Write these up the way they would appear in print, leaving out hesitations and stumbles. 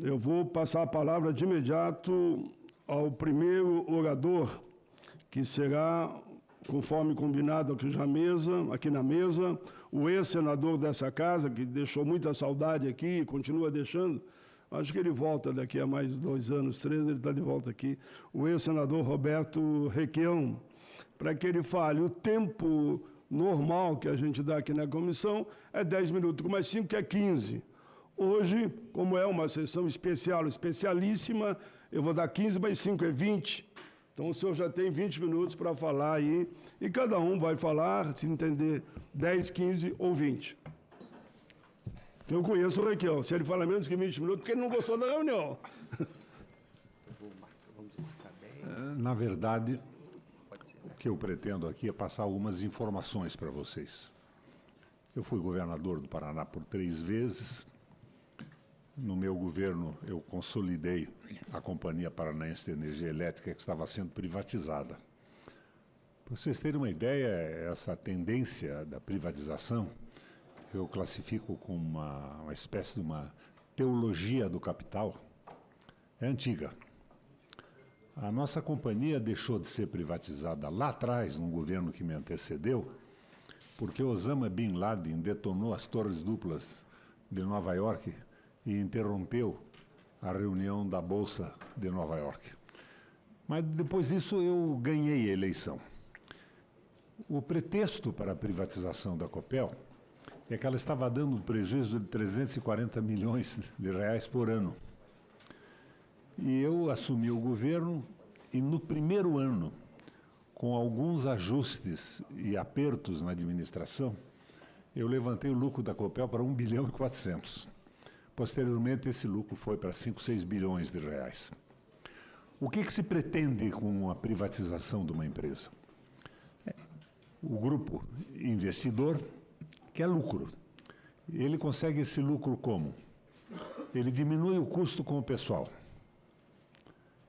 eu vou passar a palavra de imediato ao primeiro orador, que será, conforme combinado aqui na mesa, o ex-senador dessa casa, que deixou muita saudade aqui e continua deixando. Acho que ele volta daqui a mais 2 anos, 3, ele está de volta aqui. O ex-senador Roberto Requião, para que ele fale. O tempo normal que a gente dá aqui na comissão é 10 minutos, com mais 5 que é 15. Hoje, como é uma sessão especial, especialíssima, eu vou dar 15, mais 5 é 20. Então, o senhor já tem 20 minutos para falar aí, e cada um vai falar, se entender, 10, 15 ou 20. Eu conheço o Requião. Se ele fala menos que 20 minutos, porque ele não gostou da reunião. Vamos marcar 10. Na verdade, o que eu pretendo aqui é passar algumas informações para vocês. Eu fui governador do Paraná por 3 vezes. No meu governo, eu consolidei a Companhia Paranaense de Energia Elétrica, que estava sendo privatizada. Para vocês terem uma ideia, essa tendência da privatização, que eu classifico como uma espécie de uma teologia do capital, é antiga. A nossa companhia deixou de ser privatizada lá atrás, num governo que me antecedeu, porque Osama Bin Laden detonou as torres duplas de Nova York e interrompeu a reunião da Bolsa de Nova York. Mas depois disso eu ganhei a eleição. O pretexto para a privatização da Copel é que ela estava dando um prejuízo de 340 milhões de reais por ano. E eu assumi o governo e no primeiro ano, com alguns ajustes e apertos na administração, eu levantei o lucro da Copel para 1 bilhão e 400. Posteriormente, esse lucro foi para 5, 6 bilhões de reais. O que se pretende com a privatização de uma empresa? O grupo investidor quer lucro. Ele consegue esse lucro como? Ele diminui o custo com o pessoal.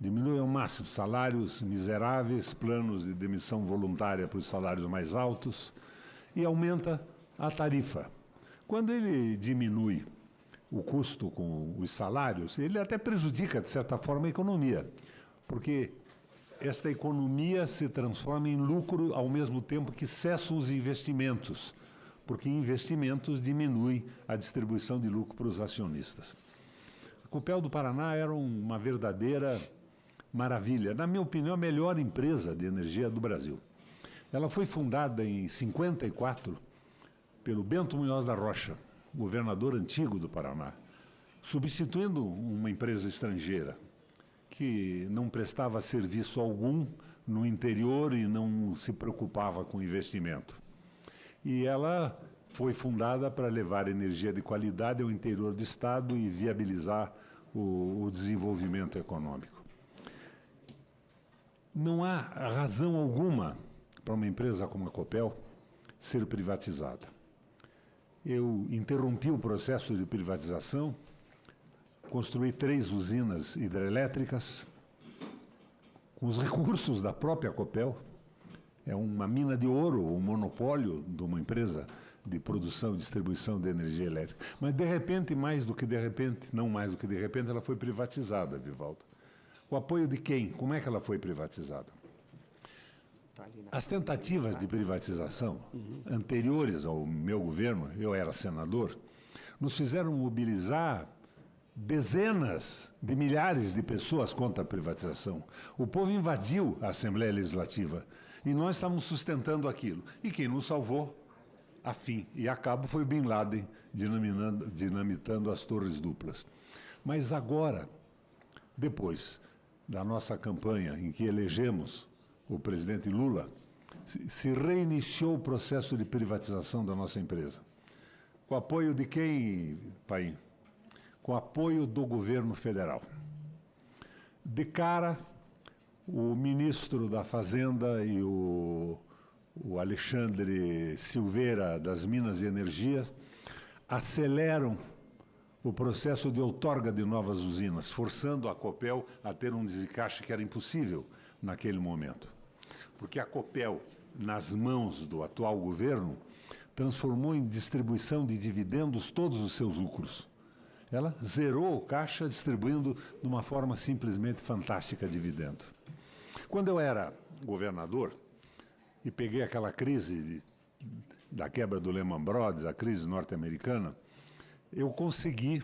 Diminui ao máximo salários miseráveis, planos de demissão voluntária para os salários mais altos e aumenta a tarifa. Quando ele diminui o custo com os salários, ele até prejudica, de certa forma, a economia, porque esta economia se transforma em lucro ao mesmo tempo que cessam os investimentos, porque investimentos diminuem a distribuição de lucro para os acionistas. A Copel do Paraná era uma verdadeira maravilha. Na minha opinião, a melhor empresa de energia do Brasil. Ela foi fundada em 54 pelo Bento Munhoz da Rocha, governador antigo do Paraná, substituindo uma empresa estrangeira que não prestava serviço algum no interior e não se preocupava com investimento. E ela foi fundada para levar energia de qualidade ao interior do estado e viabilizar o desenvolvimento econômico. Não há razão alguma para uma empresa como a Copel ser privatizada. Eu interrompi o processo de privatização, construí 3 usinas hidrelétricas com os recursos da própria Copel. É uma mina de ouro, um monopólio de uma empresa de produção e distribuição de energia elétrica. Mas, de repente, não mais do que de repente, ela foi privatizada, Vivaldo. O apoio de quem? Como é que ela foi privatizada? As tentativas de privatização anteriores ao meu governo, eu era senador, nos fizeram mobilizar dezenas de milhares de pessoas contra a privatização. O povo invadiu a Assembleia Legislativa e nós estávamos sustentando aquilo. E quem nos salvou, a fim e a cabo, foi Bin Laden dinamitando as torres duplas. Mas agora, depois da nossa campanha em que elegemos o presidente Lula, se reiniciou o processo de privatização da nossa empresa. Com apoio de quem, Paim? Com apoio do governo federal. De cara, o ministro da Fazenda e o Alexandre Silveira, das Minas e Energias, aceleram o processo de outorga de novas usinas, forçando a Copel a ter um desencaixe que era impossível naquele momento. Porque a Copel, nas mãos do atual governo, transformou em distribuição de dividendos todos os seus lucros. Ela zerou o caixa, distribuindo de uma forma simplesmente fantástica dividendo. Quando eu era governador e peguei aquela crise da quebra do Lehman Brothers, a crise norte-americana, eu consegui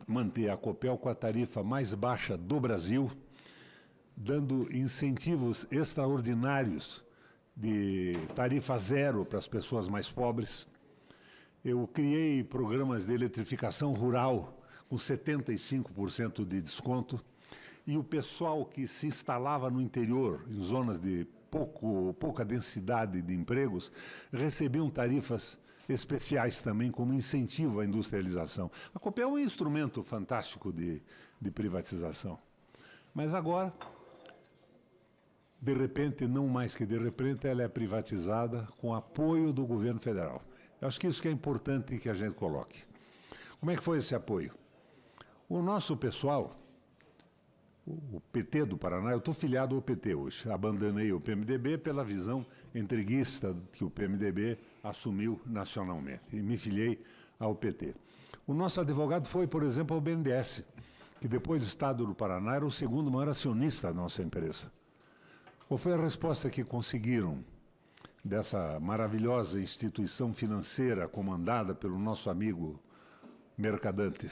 manter a Copel com a tarifa mais baixa do Brasil, dando incentivos extraordinários de tarifa zero para as pessoas mais pobres. Eu criei programas de eletrificação rural com 75% de desconto, e o pessoal que se instalava no interior, em zonas de pouca densidade de empregos, recebiam tarifas especiais também como incentivo à industrialização. A Copel é um instrumento fantástico de privatização. Mas agora, de repente, não mais que de repente, ela é privatizada com apoio do governo federal. Eu acho que isso que é importante que a gente coloque. Como é que foi esse apoio? O nosso pessoal, o PT do Paraná, eu estou filiado ao PT hoje, abandonei o PMDB pela visão entreguista que o PMDB assumiu nacionalmente e me filiei ao PT. O nosso advogado foi, por exemplo, ao BNDES, que depois do Estado do Paraná era o segundo maior acionista da nossa empresa. Qual foi a resposta que conseguiram dessa maravilhosa instituição financeira comandada pelo nosso amigo Mercadante?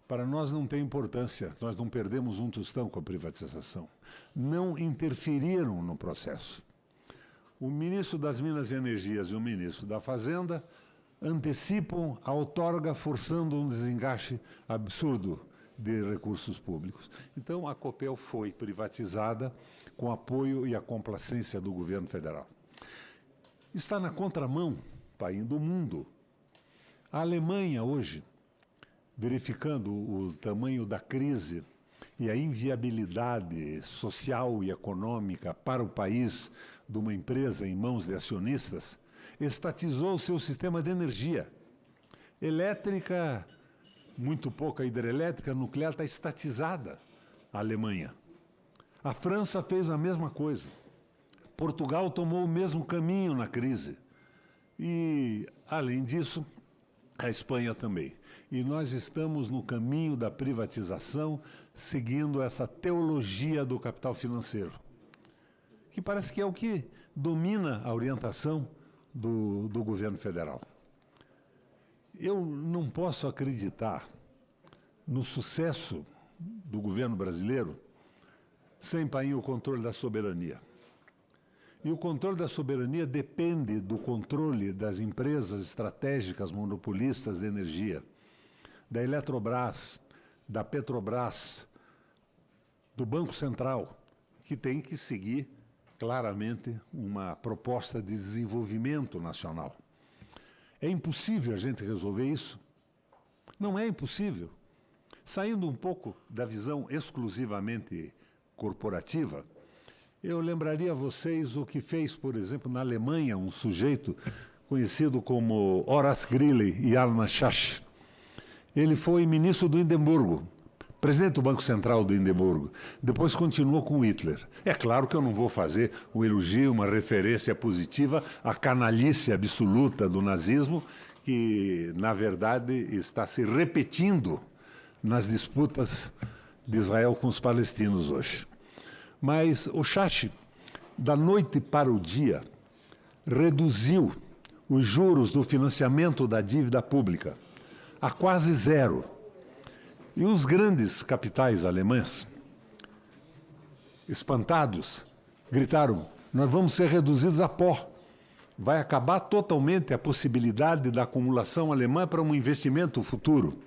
Para nós não tem importância, nós não perdemos um tostão com a privatização. Não interferiram no processo. O ministro das Minas e Energias e o ministro da Fazenda antecipam a outorga, forçando um desengaste absurdo de recursos públicos. Então, a Copel foi privatizada com apoio e a complacência do governo federal. Está na contramão, país do mundo. A Alemanha, hoje, verificando o tamanho da crise e a inviabilidade social e econômica para o país de uma empresa em mãos de acionistas, estatizou o seu sistema de energia. Elétrica, muito pouca hidrelétrica, nuclear está estatizada, a Alemanha. A França fez a mesma coisa. Portugal tomou o mesmo caminho na crise. E, além disso, a Espanha também. E nós estamos no caminho da privatização, seguindo essa teologia do capital financeiro, que parece que é o que domina a orientação do governo federal. Eu não posso acreditar no sucesso do governo brasileiro sem, painho, o controle da soberania. E o controle da soberania depende do controle das empresas estratégicas monopolistas de energia, da Eletrobras, da Petrobras, do Banco Central, que tem que seguir claramente uma proposta de desenvolvimento nacional. É impossível a gente resolver isso? Não é impossível. Saindo um pouco da visão exclusivamente corporativa, eu lembraria a vocês o que fez, por exemplo, na Alemanha, um sujeito conhecido como Horace Greeley e Alma Schacht. Ele foi ministro do Hindenburgo, presidente do Banco Central do Hindenburgo. Depois continuou com Hitler. É claro que eu não vou fazer um elogio, uma referência positiva à canalice absoluta do nazismo, que, na verdade, está se repetindo nas disputas de Israel com os palestinos hoje. Mas o Schacht, da noite para o dia, reduziu os juros do financiamento da dívida pública a quase zero. E os grandes capitais alemães, espantados, gritaram: nós vamos ser reduzidos a pó. Vai acabar totalmente a possibilidade da acumulação alemã para um investimento futuro.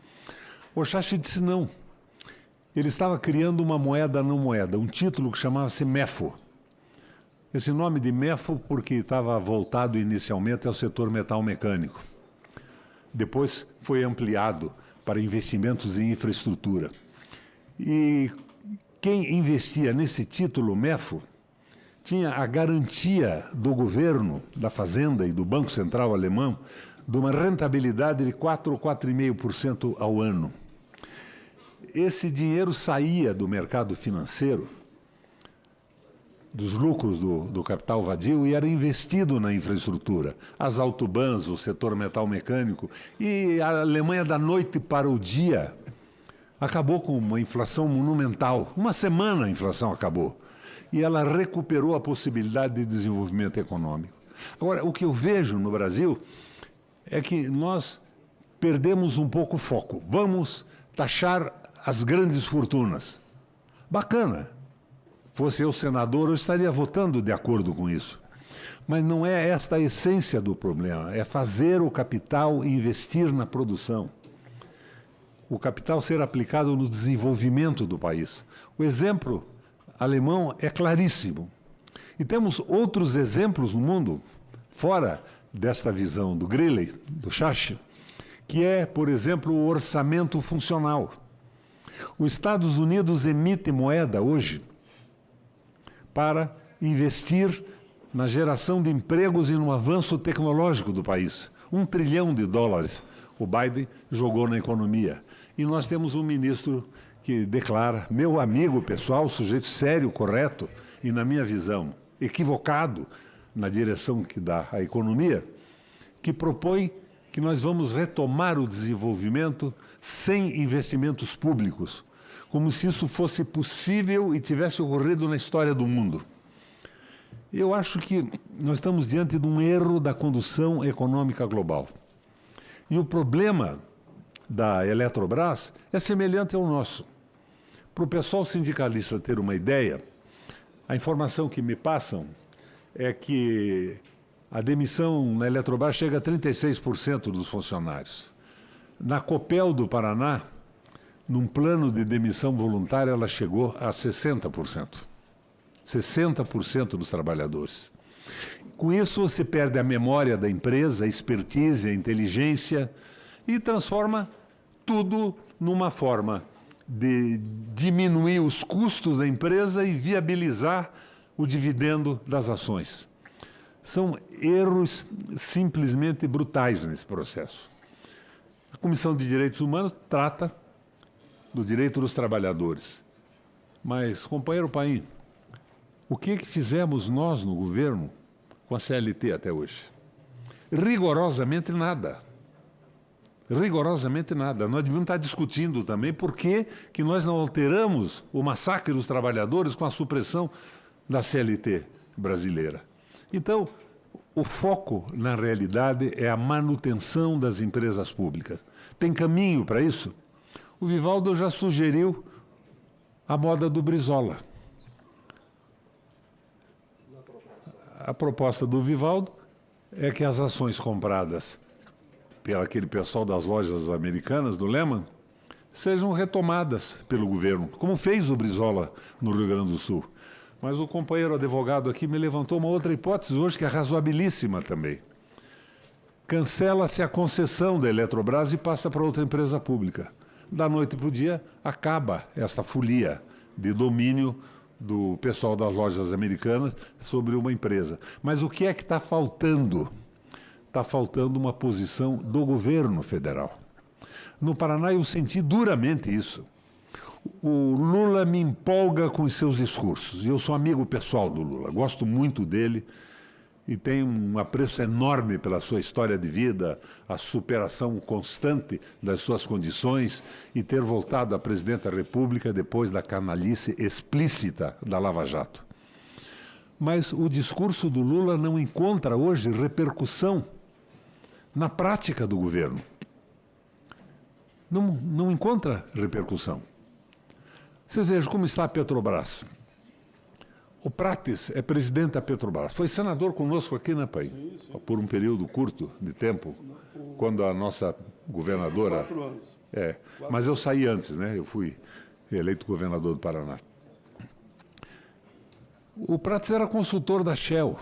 O Schacht disse não. Ele estava criando uma moeda não moeda, um título que chamava-se MEFO. Esse nome de MEFO porque estava voltado inicialmente ao setor metal mecânico. Depois foi ampliado para investimentos em infraestrutura. E quem investia nesse título MEFO tinha a garantia do governo, da Fazenda e do Banco Central alemão de uma rentabilidade de 4 ou 4,5% ao ano. Esse dinheiro saía do mercado financeiro dos lucros do capital vadio e era investido na infraestrutura. As autobans, o setor metal mecânico. E a Alemanha, da noite para o dia, acabou com uma inflação monumental. Uma semana a inflação acabou. E ela recuperou a possibilidade de desenvolvimento econômico. Agora, o que eu vejo no Brasil é que nós perdemos um pouco o foco. Vamos taxar as grandes fortunas. Bacana. Fosse eu senador, eu estaria votando de acordo com isso. Mas não é esta a essência do problema. É fazer o capital investir na produção. O capital ser aplicado no desenvolvimento do país. O exemplo alemão é claríssimo. E temos outros exemplos no mundo, fora desta visão do Greeley, do Schacht, que é, por exemplo, o orçamento funcional. Os Estados Unidos emite moeda hoje para investir na geração de empregos e no avanço tecnológico do país. $1 trilhão o Biden jogou na economia. E nós temos um ministro que declara, meu amigo pessoal, sujeito sério, correto, e na minha visão, equivocado na direção que dá a economia, que propõe que nós vamos retomar o desenvolvimento sem investimentos públicos, como se isso fosse possível e tivesse ocorrido na história do mundo. Eu acho que nós estamos diante de um erro da condução econômica global. E o problema da Eletrobras é semelhante ao nosso. Para o pessoal sindicalista ter uma ideia, a informação que me passam é que a demissão na Eletrobras chega a 36% dos funcionários. Na Copel do Paraná, num plano de demissão voluntária, ela chegou a 60%. 60% dos trabalhadores. Com isso, você perde a memória da empresa, a expertise, a inteligência e transforma tudo numa forma de diminuir os custos da empresa e viabilizar o dividendo das ações. São erros simplesmente brutais nesse processo. A Comissão de Direitos Humanos trata do direito dos trabalhadores. Mas, companheiro Paim, o que fizemos nós no governo com a CLT até hoje? Rigorosamente nada. Rigorosamente nada. Nós devíamos estar discutindo também por que nós não alteramos o massacre dos trabalhadores com a supressão da CLT brasileira. Então, o foco, na realidade, é a manutenção das empresas públicas. Tem caminho para isso? O Vivaldo já sugeriu a moda do Brizola. A proposta do Vivaldo é que as ações compradas pelo aquele pessoal das lojas americanas, do Lehman, sejam retomadas pelo governo, como fez o Brizola no Rio Grande do Sul. Mas o companheiro advogado aqui me levantou uma outra hipótese hoje que é razoabilíssima também. Cancela-se a concessão da Eletrobras e passa para outra empresa pública. Da noite para o dia, acaba esta folia de domínio do pessoal das lojas americanas sobre uma empresa. Mas o que é que está faltando? Está faltando uma posição do governo federal. No Paraná eu senti duramente isso. O Lula me empolga com os seus discursos. E eu sou amigo pessoal do Lula, gosto muito dele e tenho um apreço enorme pela sua história de vida, a superação constante das suas condições e ter voltado a presidente da República depois da canalice explícita da Lava Jato. Mas o discurso do Lula não encontra hoje repercussão na prática do governo. Não encontra repercussão. Vocês vejam como está a Petrobras. O Prates é presidente da Petrobras. Foi senador conosco aqui, né, pai? Sim. Por um período curto de tempo, quando a nossa governadora... 4 anos. É, mas eu saí antes, né? Eu fui eleito governador do Paraná. O Prates era consultor da Shell.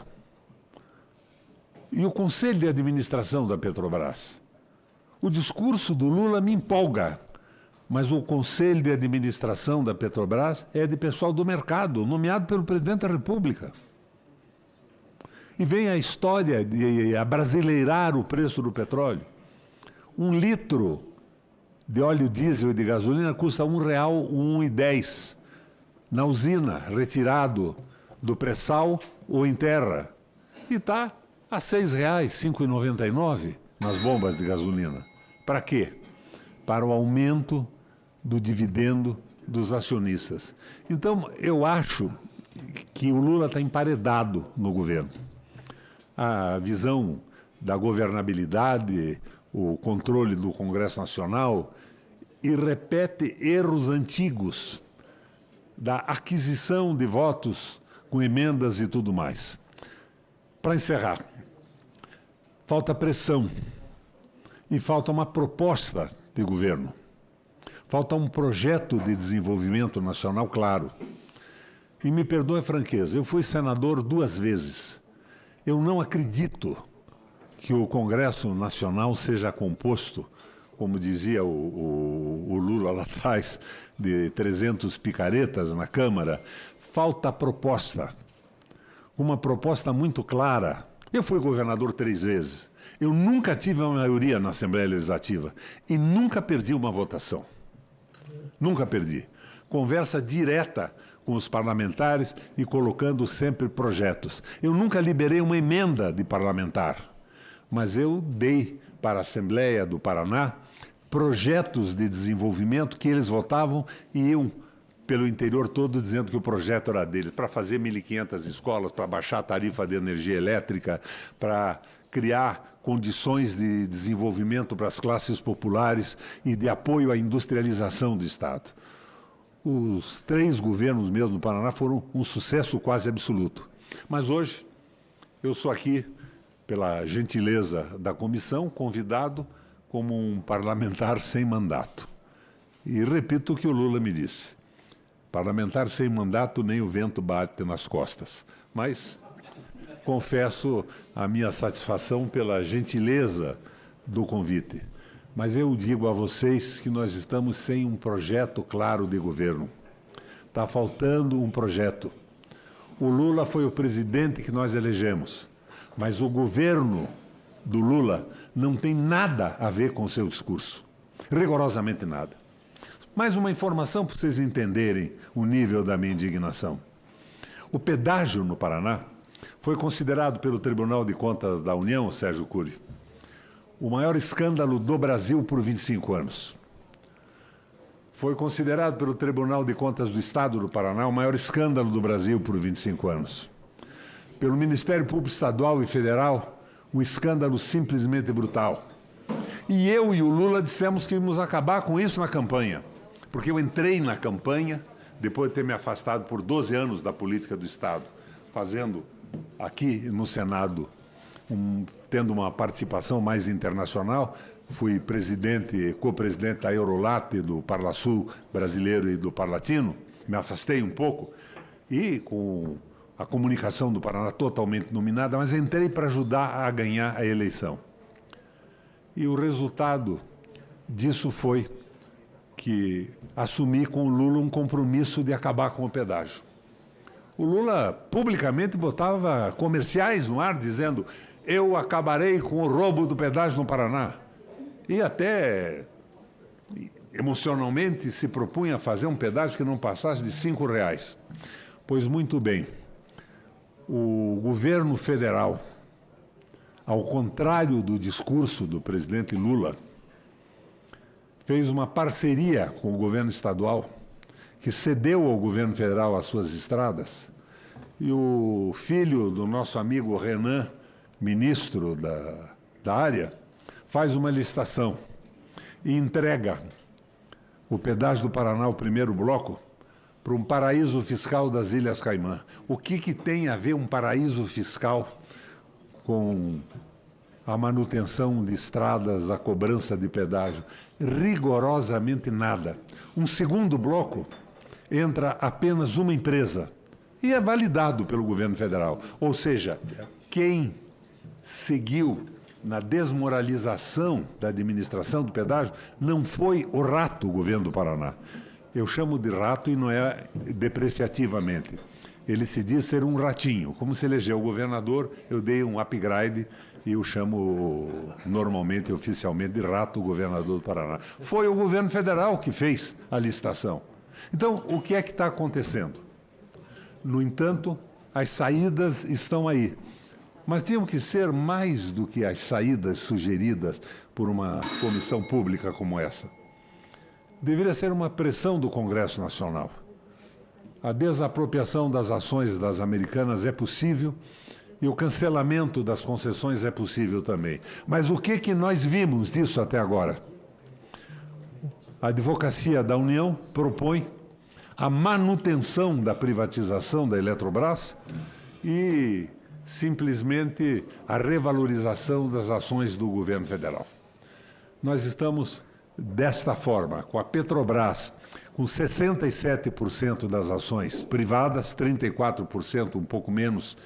E o conselho de administração da Petrobras. O discurso do Lula me empolga, mas o conselho de administração da Petrobras é de pessoal do mercado, nomeado pelo presidente da República. E vem a história de abrasileirar o preço do petróleo. 1 litro de óleo diesel e de gasolina custa R$1,10. Na usina, retirado do pré-sal ou em terra. E está a R$ 6,00, R$ 5,99 nas bombas de gasolina. Para quê? Para o aumento do dividendo dos acionistas. Então, eu acho que o Lula está emparedado no governo. A visão da governabilidade, o controle do Congresso Nacional, e repete erros antigos da aquisição de votos com emendas e tudo mais. Para encerrar, falta pressão e falta uma proposta de governo. Falta um projeto de desenvolvimento nacional claro. E me perdoe a franqueza, eu fui senador 2 vezes. Eu não acredito que o Congresso Nacional seja composto, como dizia o Lula lá atrás, de 300 picaretas na Câmara. Falta proposta. Uma proposta muito clara. Eu fui governador 3 vezes. Eu nunca tive a maioria na Assembleia Legislativa e nunca perdi uma votação. Nunca perdi. Conversa direta com os parlamentares e colocando sempre projetos. Eu nunca liberei uma emenda de parlamentar, mas eu dei para a Assembleia do Paraná projetos de desenvolvimento que eles votavam e iam pelo interior todo dizendo que o projeto era deles, para fazer 1.500 escolas, para baixar a tarifa de energia elétrica, para criar condições de desenvolvimento para as classes populares e de apoio à industrialização do Estado. Os 3 governos meus no Paraná foram um sucesso quase absoluto. Mas hoje eu sou aqui, pela gentileza da comissão, convidado como um parlamentar sem mandato. E repito o que o Lula me disse. Parlamentar sem mandato, nem o vento bate nas costas. Mas confesso a minha satisfação pela gentileza do convite. Mas eu digo a vocês que nós estamos sem um projeto claro de governo. Está faltando um projeto. O Lula foi o presidente que nós elegemos, mas o governo do Lula não tem nada a ver com o seu discurso. Rigorosamente nada. Mais uma informação para vocês entenderem o nível da minha indignação. O pedágio no Paraná foi considerado pelo Tribunal de Contas da União, Sérgio Cury, o maior escândalo do Brasil por 25 anos. Foi considerado pelo Tribunal de Contas do Estado do Paraná o maior escândalo do Brasil por 25 anos. Pelo Ministério Público Estadual e Federal, um escândalo simplesmente brutal. E eu e o Lula dissemos que íamos acabar com isso na campanha, porque eu entrei na campanha, depois de ter me afastado por 12 anos da política do Estado, fazendo aqui no Senado, tendo uma participação mais internacional. Fui presidente, co-presidente da Eurolat, do Parlasul brasileiro e do Parlatino, me afastei um pouco, e com a comunicação do Paraná totalmente nominada, mas entrei para ajudar a ganhar a eleição. E o resultado disso foi que assumi com o Lula um compromisso de acabar com o pedágio. O Lula publicamente botava comerciais no ar dizendo: eu acabarei com o roubo do pedágio no Paraná. E até emocionalmente se propunha a fazer um pedágio que não passasse de R$ 5,00. Pois muito bem, o governo federal, ao contrário do discurso do presidente Lula, fez uma parceria com o governo estadual, que cedeu ao governo federal as suas estradas, e o filho do nosso amigo Renan, ministro da área, faz uma licitação e entrega o pedágio do Paraná, o primeiro bloco, para um paraíso fiscal das Ilhas Caimã. O que tem a ver um paraíso fiscal com a manutenção de estradas, a cobrança de pedágio? Rigorosamente nada. Um segundo bloco entra apenas uma empresa e é validado pelo governo federal. Ou seja, quem seguiu na desmoralização da administração do pedágio não foi o rato, o governo do Paraná. Eu chamo de rato e não é depreciativamente. Ele se diz ser um ratinho. Como se elegeu o governador, eu dei um upgrade e eu chamo normalmente, oficialmente, de rato o governador do Paraná. Foi o governo federal que fez a licitação. Então, o que é que está acontecendo? No entanto, as saídas estão aí. Mas tinham que ser mais do que as saídas sugeridas por uma comissão pública como essa. Deveria ser uma pressão do Congresso Nacional. A desapropriação das ações das americanas é possível e o cancelamento das concessões é possível também. Mas o que nós vimos disso até agora? A Advocacia da União propõe a manutenção da privatização da Eletrobras e simplesmente a revalorização das ações do governo federal. Nós estamos desta forma, com a Petrobras com 67% das ações privadas, 34%, um pouco menos,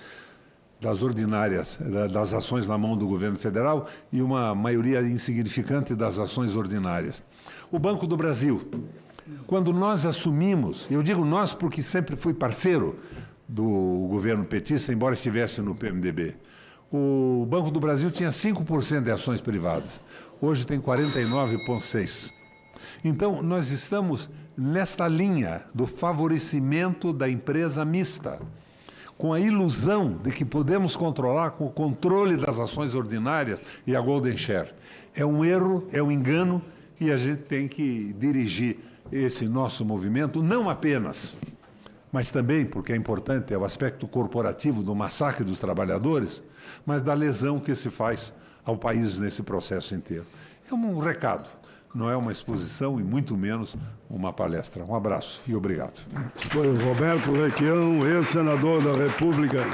das ordinárias, das ações na mão do governo federal e uma maioria insignificante das ações ordinárias. O Banco do Brasil, quando nós assumimos, eu digo nós porque sempre fui parceiro do governo petista, embora estivesse no PMDB, o Banco do Brasil tinha 5% de ações privadas, hoje tem 49,6%. Então, nós estamos nesta linha do favorecimento da empresa mista, com a ilusão de que podemos controlar com o controle das ações ordinárias e a Golden Share. É um erro, é um engano, e a gente tem que dirigir esse nosso movimento, não apenas, mas também, porque é importante, é o aspecto corporativo do massacre dos trabalhadores, mas da lesão que se faz ao país nesse processo inteiro. É um recado, não é uma exposição e muito menos uma palestra. Um abraço e obrigado. Foi o Roberto Requião, ex-senador da República.